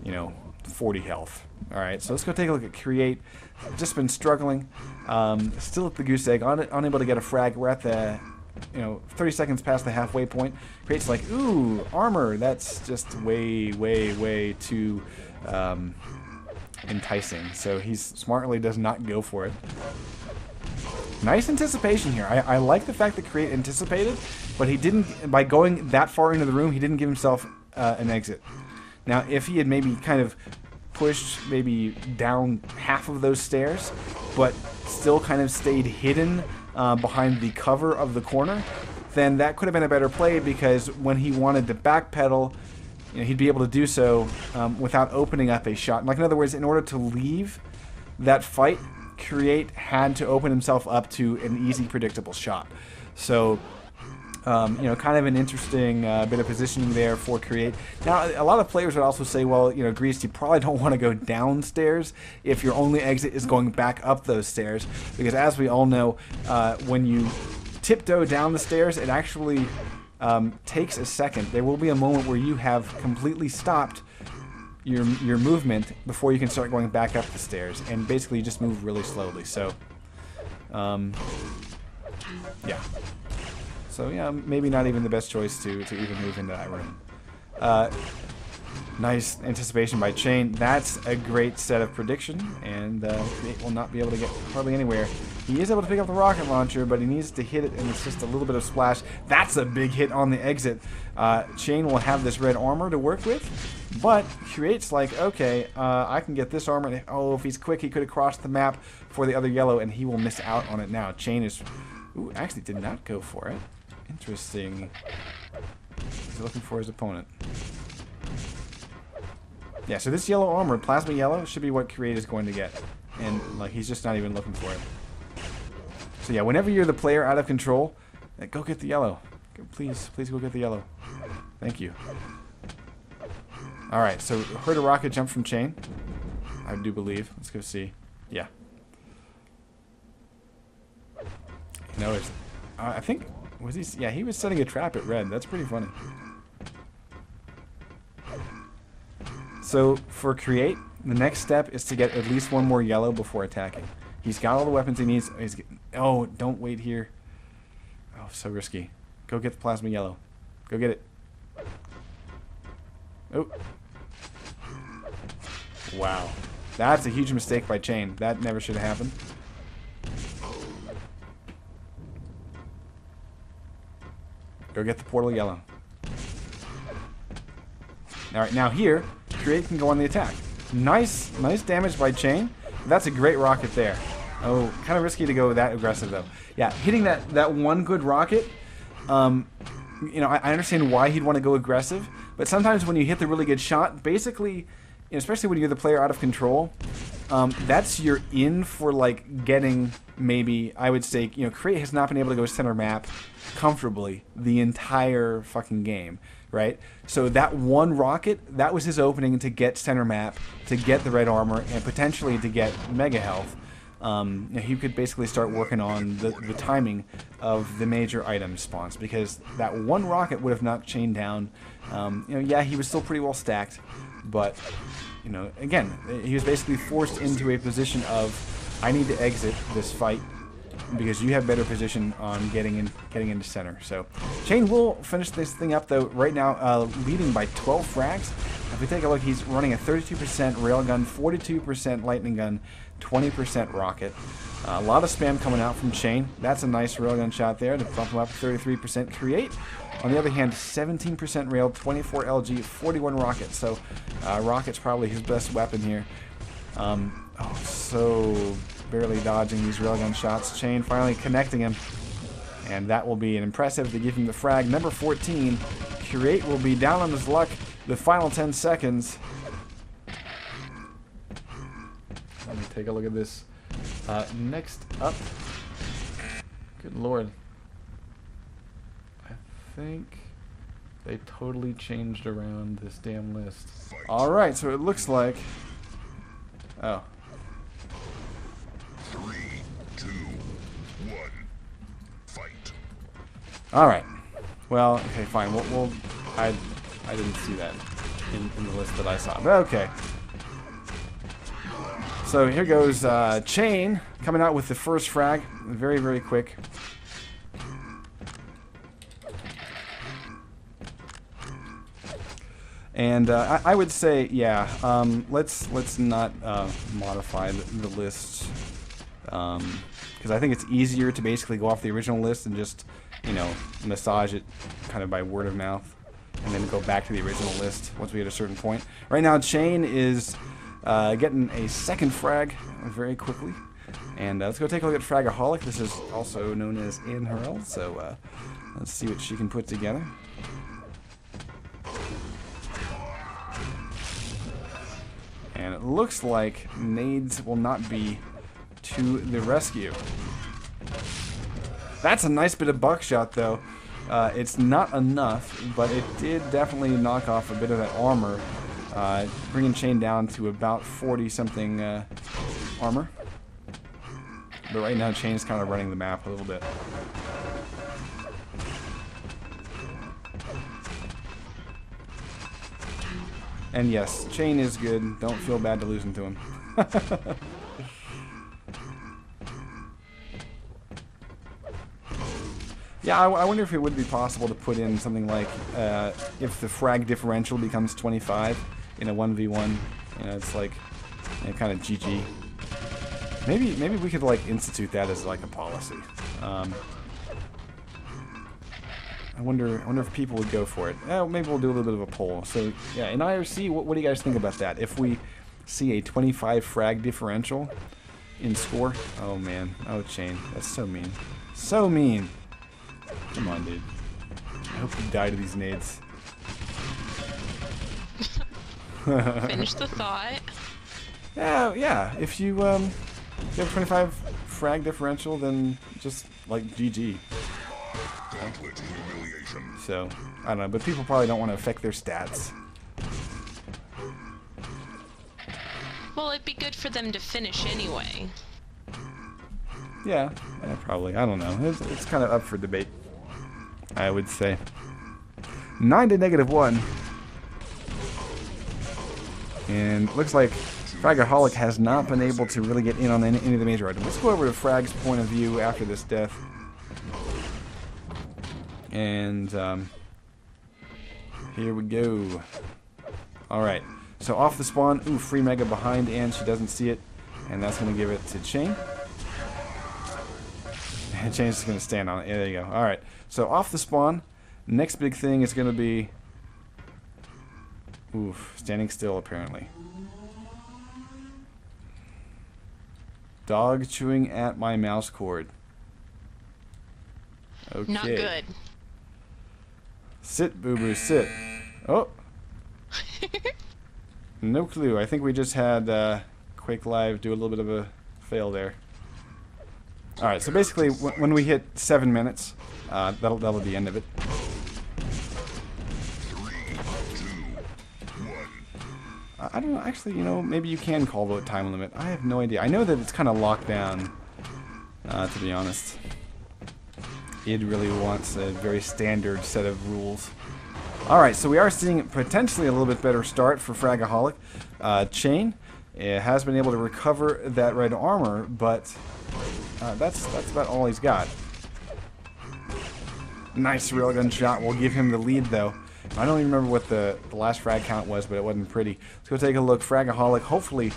you know, 40 health. All right, so let's go take a look at Create. Just been struggling. Still at the goose egg, unable to get a frag. We're at the, 30 seconds past the halfway point. Create's like, ooh, armor. That's just way, way, way too enticing. So he smartly does not go for it. Nice anticipation here. I like the fact that Create anticipated, but he didn't, by going that far into the room, he didn't give himself an exit. Now, if he had maybe kind of pushed maybe down half of those stairs, but still kind of stayed hidden behind the cover of the corner, then that could have been a better play, because when he wanted to backpedal, he'd be able to do so without opening up a shot. Like, in other words, in order to leave that fight, Create had to open himself up to an easy, predictable shot. So, kind of an interesting bit of positioning there for Create. Now, a lot of players would also say, well, Greased, you probably don't want to go downstairs if your only exit is going back up those stairs. Because as we all know, when you tiptoe down the stairs, it actually takes a second. There will be a moment where you have completely stopped your movement before you can start going back up the stairs, and basically you just move really slowly. So yeah, maybe not even the best choice to even move into that room. Nice anticipation by Chain. That's a great set of prediction, and Create will not be able to get hardly anywhere. He is able to pick up the rocket launcher, but he needs to hit it, and it's just a little bit of splash. That's a big hit on the exit. Chain will have this red armor to work with, but Create's like, okay, I can get this armor. Oh, if he's quick, he could have crossed the map for the other yellow, and he will miss out on it now. Chain is... Ooh, actually did not go for it. Interesting. He's looking for his opponent. Yeah, so this yellow armor, plasma yellow, should be what Create is going to get. And, like, he's just not even looking for it. So, yeah, whenever you're the player out of control, go get the yellow. Please go get the yellow. Thank you. Alright, so heard a rocket jump from Chain. I do believe. Let's go see. Yeah. I think... Was he? Yeah, he was setting a trap at red. That's pretty funny. So, for Create, the next step is to get at least one more yellow before attacking. He's got all the weapons he needs. Oh, don't wait here. Oh, so risky. Go get the plasma yellow. Go get it. Oh. Wow. That's a huge mistake by Chain. That never should have happened. Go get the portal yellow. Alright, now here, Create can go on the attack. Nice damage by Chain. That's a great rocket there. Oh, kind of risky to go that aggressive though. Yeah, hitting that one good rocket, I understand why he'd want to go aggressive, but sometimes when you hit the really good shot, basically, especially when you're the player out of control, that's your in for, like, getting, maybe, I would say, Create has not been able to go center map comfortably the entire fucking game, right? So that one rocket, that was his opening to get center map, to get the red armor, and potentially to get mega health. He could basically start working on the timing of the major item spawns, because that one rocket would have knocked Chain down. Yeah, he was still pretty well stacked, but again, he was basically forced into a position of, I need to exit this fight because you have better position on getting into center. So Chain will finish this thing up though right now, leading by 12 frags. If we take a look, he's running a 32% railgun, 42% lightning gun, 20% rocket. A lot of spam coming out from Chain. That's a nice railgun shot there to bump him up to 33%. Create, on the other hand, 17% rail, 24 LG, 41 rocket. So rocket's probably his best weapon here. So barely dodging these railgun shots. Chain finally connecting him, and that will be an impressive to give him the frag. Number 14, Create will be down on his luck the final 10 seconds. Let me take a look at this. Next up, good lord, I think they totally changed around this damn list. Alright, so it looks like, oh, 3, 2, 1, fight. Alright, well, okay, fine, I didn't see that. in the list that I saw. But okay. So here goes Chain coming out with the first frag. Very, very quick. And I would say, yeah, let's not modify the list, because I think it's easier to basically go off the original list and just, you know, massage it kind of by word of mouth, and then go back to the original list once we hit a certain point. Right now, Chain is getting a second frag very quickly, and let's go take a look at Fragaholic. This is also known as Anhurl, so let's see what she can put together. And it looks like nades will not be to the rescue. That's a nice bit of buckshot, though. It's not enough, but it did definitely knock off a bit of that armor, bringing Chain down to about 40-something armor. But right now, Chain's kind of running the map a little bit. And yes, Chain is good. Don't feel bad to losing to him. Yeah, I wonder if it would be possible to put in something like if the frag differential becomes 25 in a 1v1. You know, it's like, you know, kind of GG. Maybe we could like institute that as like a policy. I wonder if people would go for it. Maybe we'll do a little bit of a poll. So yeah, in IRC, what do you guys think about that? If we see a 25 frag differential in score, oh man, oh Chain, that's so mean, so mean. Come on, dude. I hope you die to these nades. Finish the thought. Yeah. If you have a 25 frag differential, then just like GG. Gauntlet humiliation. So, I don't know, but people probably don't want to affect their stats. Well, it'd be good for them to finish anyway. Yeah, probably. I don't know. It's kind of up for debate, I would say. 9 to -1. And looks like Fragaholic has not been able to really get in on any of the major items. Let's go over to Frag's point of view after this death. And here we go. Alright, so off the spawn, ooh, free mega behind, and she doesn't see it. And that's going to give it to Chain. And Chain's just going to stand on it. Yeah, there you go. Alright, so off the spawn, next big thing is going to be, oof, standing still apparently. Dog chewing at my mouse cord. Okay. Not good. Sit, boo-boo, sit. Oh. No clue. I think we just had Quake Live do a little bit of a fail there. Alright, so basically, when we hit 7 minutes, that'll be the end of it. 3, 2, 1. I don't know. Actually, you know, maybe you can call the time limit. I have no idea. I know that it's kind of locked down, to be honest. It really wants a very standard set of rules. Alright, so we are seeing potentially a little bit better start for Fragaholic. Chain has been able to recover that red armor, but that's about all he's got. Nice railgun shot will give him the lead, though. I don't even remember what the last frag count was, but it wasn't pretty. Let's go take a look. Fragaholic, hopefully,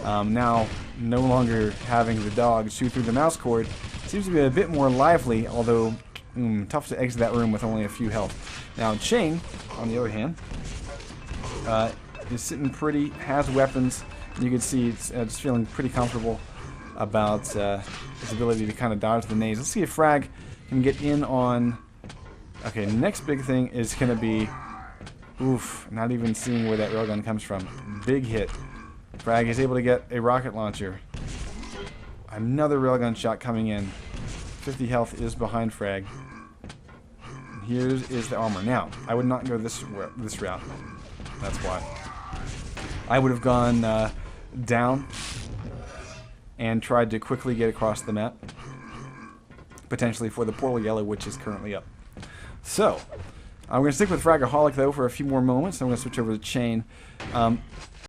now no longer having the dog chew through the mouse cord, seems to be a bit more lively, although tough to exit that room with only a few health. Now, Chain, on the other hand, is sitting pretty, has weapons. You can see it's just feeling pretty comfortable about his ability to kind of dodge the nades. Let's see if Frag can get in on... Okay, next big thing is going to be... Oof, not even seeing where that railgun comes from. Big hit. Frag is able to get a rocket launcher. Another railgun shot coming in. 50 health is behind Frag. Here is the armor. Now, I would not go this route. That's why. I would have gone down and tried to quickly get across the map. Potentially for the portal yellow, which is currently up. So, I'm going to stick with Fragaholic, though, for a few more moments. I'm going to switch over to Chain.